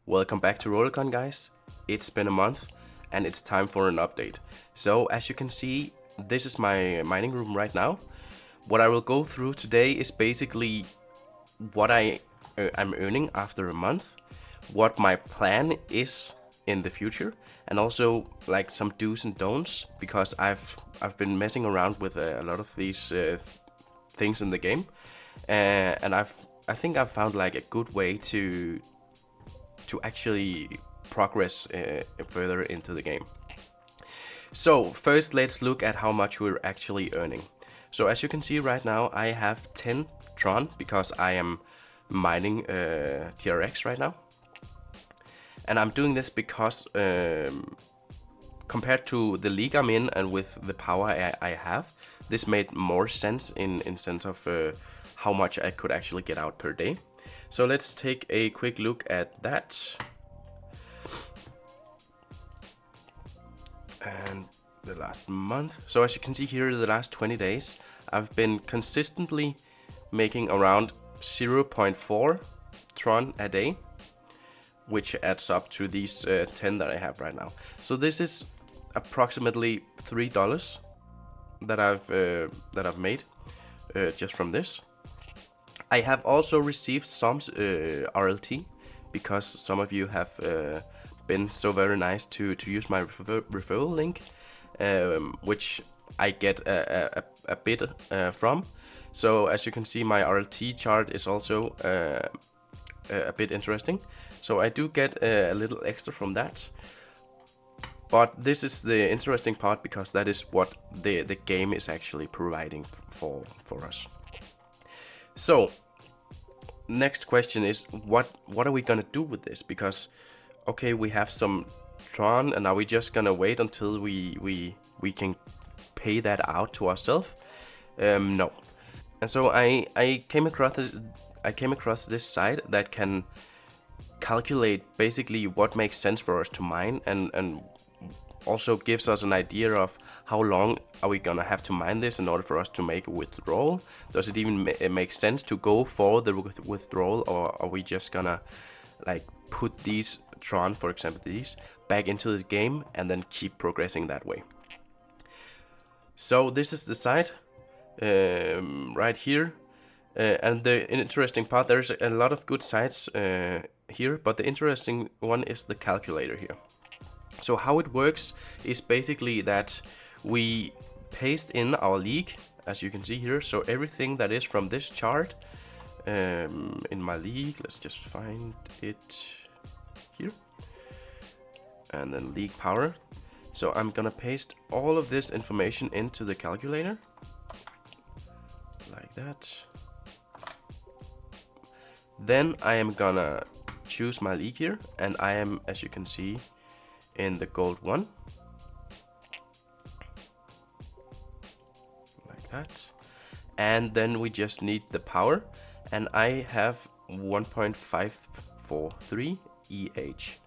Welcome back to RollerCoin, guys. It's been a month and it's time for an update. So as you can see, this is my mining room right now. What I will go through today is basically what I'm earning after a month, what my plan is in the future, and also like some do's and don'ts, because I've been messing around with a lot of these things in the game, and I think I've found like a good way to actually progress further into the game. So first let's look at how much we're actually earning. So as you can see right now, I have 10 Tron because I am mining TRX right now. And I'm doing this because compared to the league I'm in and with the power I have, this made more sense in sense of how much I could actually get out per day. So let's take a quick look at that. And the last month. So as you can see here, the last 20 days, I've been consistently making around 0.4 Tron a day, which adds up to these 10 that I have right now. So this is approximately $3 that I've made just from this. I have also received some RLT because some of you have been so very nice to use my referral link, which I get a bit from. So as you can see, my RLT chart is also a bit interesting. So I do get a little extra from that. But this is the interesting part because that is what the game is actually providing for us. So next question is what are we gonna do with this? Because okay, we have some Tron, and are we just gonna wait until we can pay that out to ourselves? No. And so I came across this site that can calculate basically what makes sense for us to mine, and also gives us an idea of how long are we gonna have to mine this in order for us to make a withdrawal. Does it even make sense to go for the withdrawal, or are we just gonna like put these Tron, for example these, back into the game and then keep progressing that way? So this is the site right here, and the interesting part, there's a lot of good sites here, but the interesting one is the calculator here. So how it works is basically that we paste in our league, as you can see here. So everything that is from this chart in my league, let's just find it here, and then league power. So I'm gonna paste all of this information into the calculator like that. Then I am gonna choose my league here, and I am, as you can see, in the gold one, like that. And then we just need the power, and I have 1.543 EH.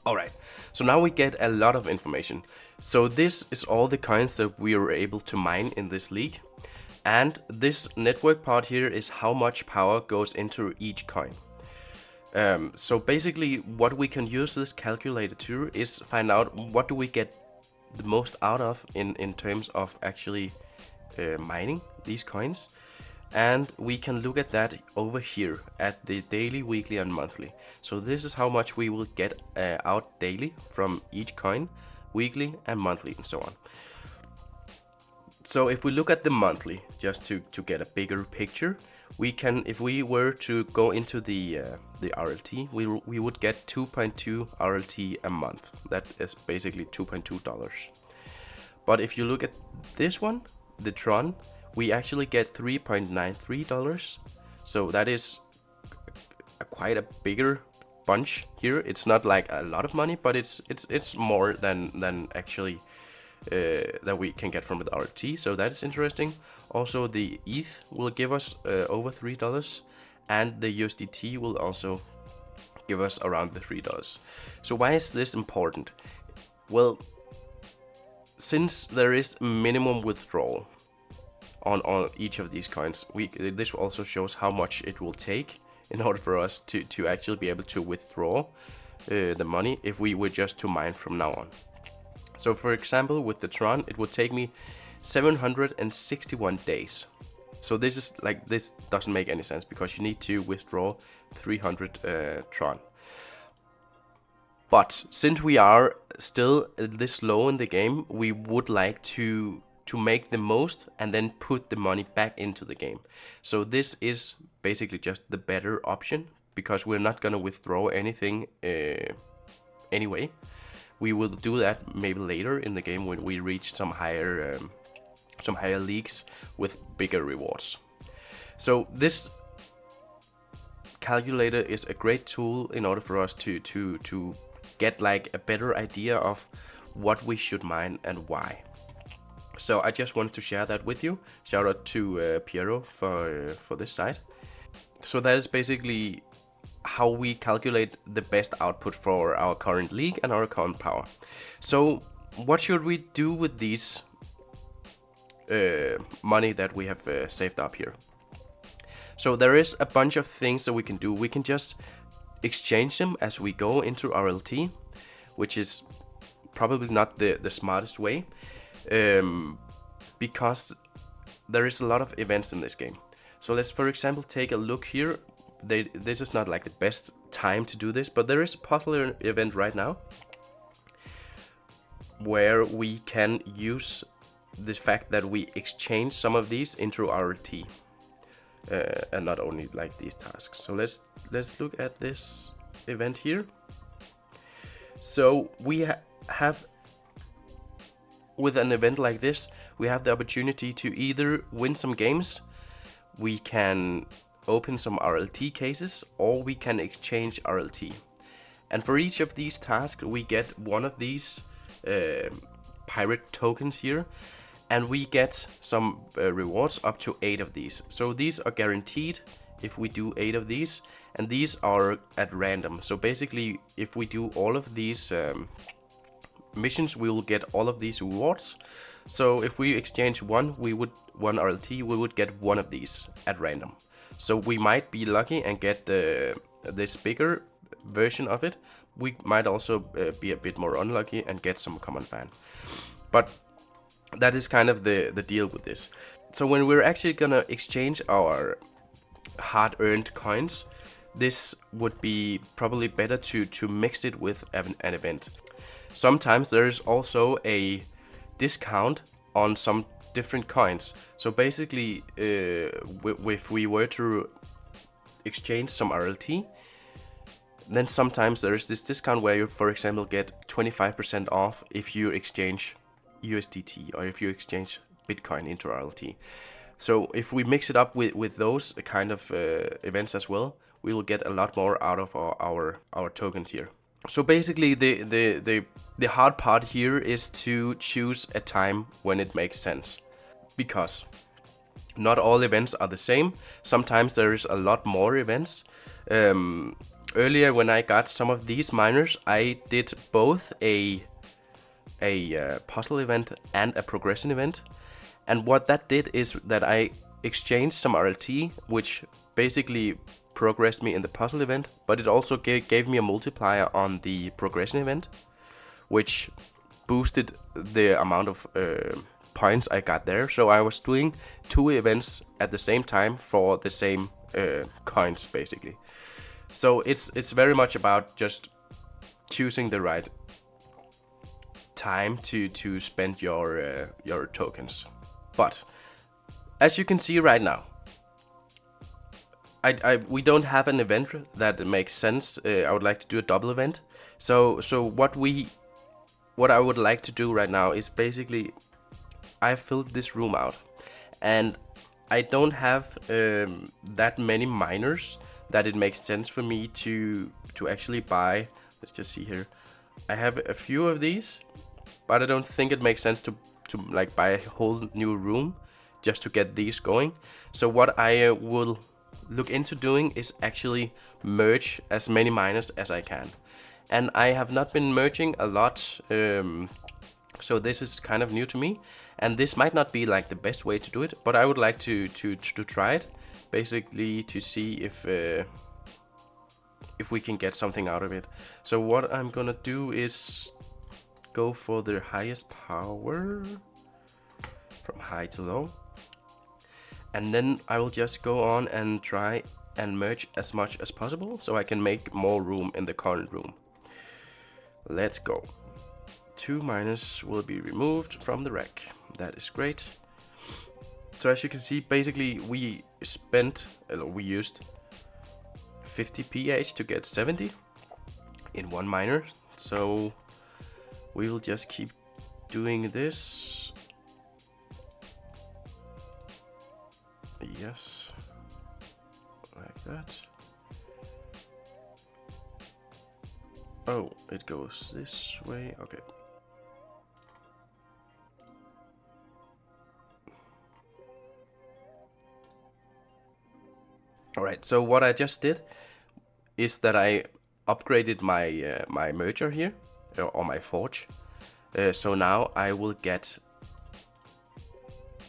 Alright, so now we get a lot of information. So this is all the coins that we are able to mine in this league. And this network part here is how much power goes into each coin. So basically what we can use this calculator to is find out what do we get the most out of in terms of actually mining these coins. And we can look at that over here at the daily, weekly and monthly. So this is how much we will get out daily from each coin, weekly and monthly and so on. So if we look at the monthly, just to get a bigger picture, we can, if we were to go into the RLT, we would get 2.2 RLT a month. That is basically $2.2. But if you look at this one, the Tron, we actually get $3.93. So that is quite a bigger bunch here. It's not like a lot of money, but it's more than actually that we can get from the RT, so that is interesting. Also the ETH will give us over $3, and the USDT will also give us around the $3. So why is this important? Well, since there is minimum withdrawal on each of these coins. This also shows how much it will take in order for us to actually be able to withdraw the money if we were just to mine from now on. So for example, with the Tron, it would take me 761 days. So this is like, this doesn't make any sense because you need to withdraw 300 Tron. But since we are still this low in the game, we would like to make the most and then put the money back into the game. So this is basically just the better option because we're not gonna withdraw anything anyway. We will do that maybe later in the game when we reach some higher leagues with bigger rewards. So this calculator is a great tool in order for us to get like a better idea of what we should mine and why. So I just wanted to share that with you. Shout out to Piero for this site. So that is basically how we calculate the best output for our current league and our current power. So what should we do with these money that we have saved up here? So there is a bunch of things that we can do. We can just exchange them as we go into RLT, which is probably not the smartest way, because there is a lot of events in this game. So let's, for example, take a look here. This is not like the best time to do this, but there is a puzzle event right now where we can use the fact that we exchange some of these into RLT, and not only like these tasks. So let's look at this event here. So we have, with an event like this, we have the opportunity to either win some games, we can open some RLT cases, or we can exchange RLT. And for each of these tasks we get one of these pirate tokens here, and we get some rewards up to 8 of these. So these are guaranteed if we do 8 of these, and these are at random. So basically if we do all of these missions, we will get all of these rewards. So if we exchange one RLT, we would get one of these at random. So we might be lucky and get this bigger version of it. We might also be a bit more unlucky and get some common fan. But that is kind of the deal with this. So when we're actually gonna exchange our hard-earned coins, this would be probably better to mix it with an event. Sometimes there is also a discount on some different coins. So basically, if we were to exchange some RLT, then sometimes there is this discount where you, for example, get 25% off if you exchange USDT or if you exchange Bitcoin into RLT. So if we mix it up with those kind of events as well, we will get a lot more out of our tokens here. So basically the hard part here is to choose a time when it makes sense, because not all events are the same. Sometimes there is a lot more events. Earlier when I got some of these miners, I did both a puzzle event and a progression event. And what that did is that I exchanged some RLT, which basically progressed me in the puzzle event, but it also gave me a multiplier on the progression event, which boosted the amount of points I got there. So I was doing 2 events at the same time for the same coins, basically. So it's very much about just choosing the right time to spend your tokens. But as you can see right now, we don't have an event that makes sense. I would like to do a double event. So what I would like to do right now is basically, I filled this room out, and I don't have that many miners that it makes sense for me to actually buy. Let's just see here. I have a few of these, but I don't think it makes sense to like buy a whole new room just to get these going. So what I will look into doing is actually merge as many miners as I can. And I have not been merging a lot So this is kind of new to me, and this might not be like the best way to do it, but I would like to try it, basically to see if we can get something out of it. So what I'm gonna do is go for the highest power from high to low, and then I will just go on and try and merge as much as possible so I can make more room in the current room. Let's go. 2 miners will be removed from the rack. That is great. So as you can see, basically we used 50 pH to get 70 in one miner. So we will just keep doing this. Yes, like that. Oh, it goes this way. Okay. Alright, so what I just did is that I upgraded my my merger here, or my forge. So now I will get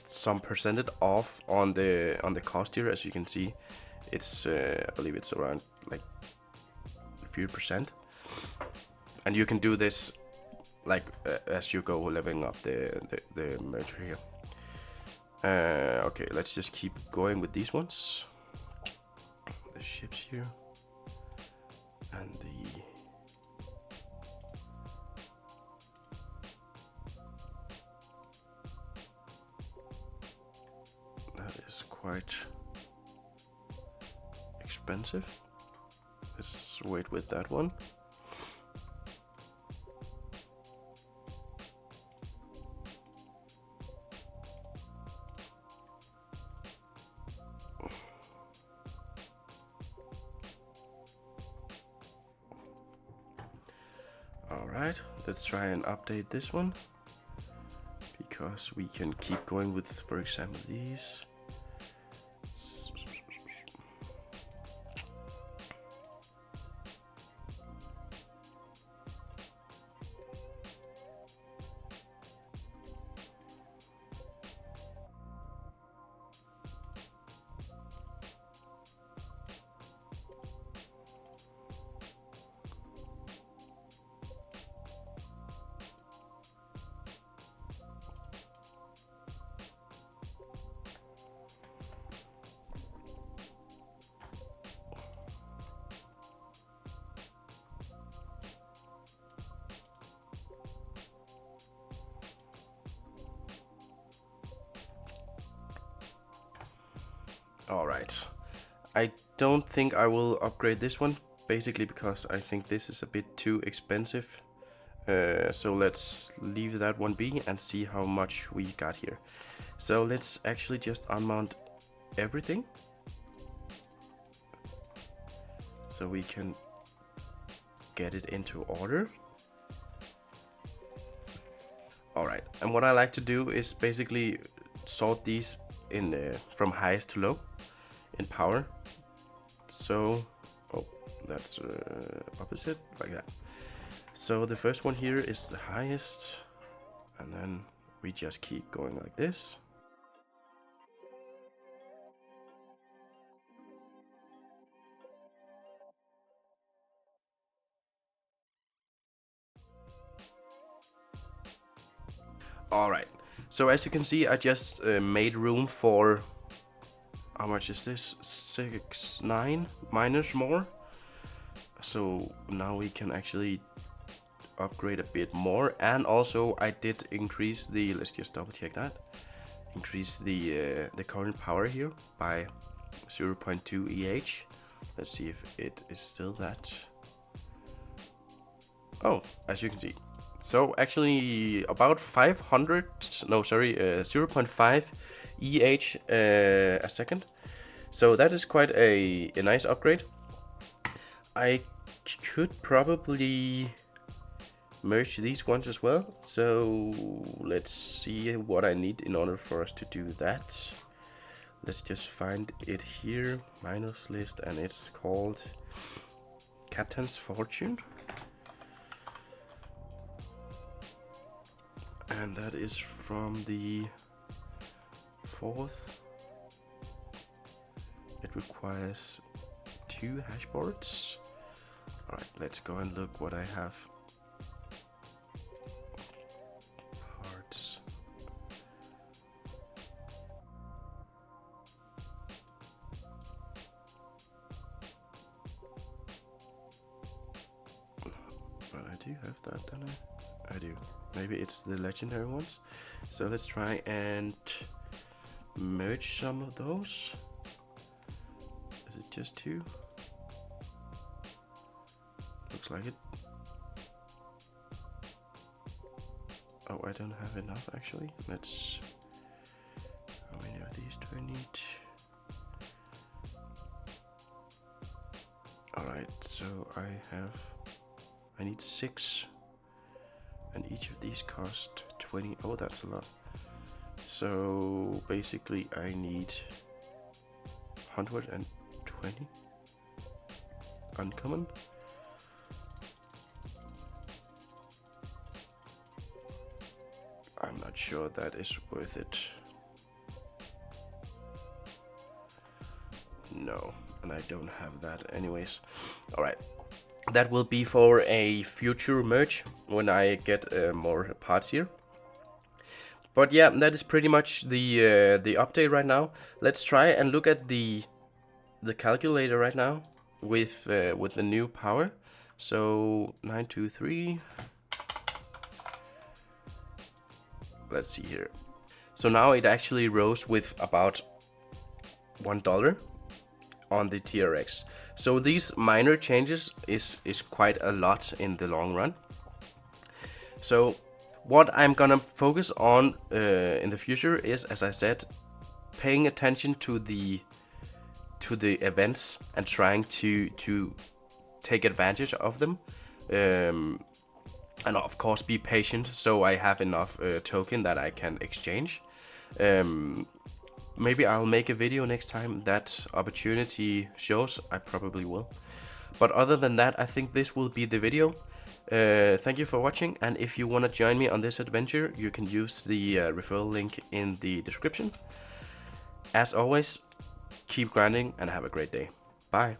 some percentage off on the cost here. As you can see, it's I believe it's around like a few percent, and you can do this like as you go leveling up the merger here. Okay, let's just keep going with these ones. The ships here and that is quite expensive. Let's wait with that one. Alright, let's try and update this one, because we can keep going with, for example, these. Alright, I don't think I will upgrade this one, basically because I think this is a bit too expensive. So let's leave that one be and see how much we got here. So let's actually just unmount everything, so we can get it into order. Alright, and what I like to do is basically sort these in from highest to low in power. So, oh, that's opposite, like that. So the first one here is the highest, and then we just keep going like this. Alright, so as you can see, I just made room for, how much is this? 9 miners more. So now we can actually upgrade a bit more, and also I did increase the, let's just double check that, increase the current power here by 0.2 EH. Let's see if it is still that. Oh, as you can see, so actually about 500, no sorry, 0.5 EH a second. So that is quite a nice upgrade. I could probably merge these ones as well. So let's see what I need in order for us to do that. Let's just find it here, minus list, and it's called Captain's Fortune. And that is from the 4th. It requires 2 hash boards. Alright, let's go and look what I have. Parts. But I do have that, don't I? I do. Maybe it's the legendary ones. So let's try and merge some of those. Is it just 2? Looks like it. Oh, I don't have enough actually. Let's. How many of these do I need? Alright, so I need 6. And each of these cost 20. Oh, that's a lot. So basically I need 120 uncommon. I'm not sure that is worth it. No, and I don't have that anyways. Alright, that will be for a future merge when I get more parts here. But yeah, that is pretty much the update right now. Let's try and look at the calculator right now with the new power. So 923. Let's see here. So now it actually rose with about $1 on the TRX. So these minor changes is quite a lot in the long run. So what I'm gonna focus on in the future is, as I said, paying attention to the events and trying to take advantage of them, and of course be patient so I have enough token that I can exchange. Maybe I'll make a video next time that opportunity shows. I probably will. But other than that, I think this will be the video. Thank you for watching, and if you want to join me on this adventure, you can use the referral link in the description. As always, keep grinding and have a great day. Bye.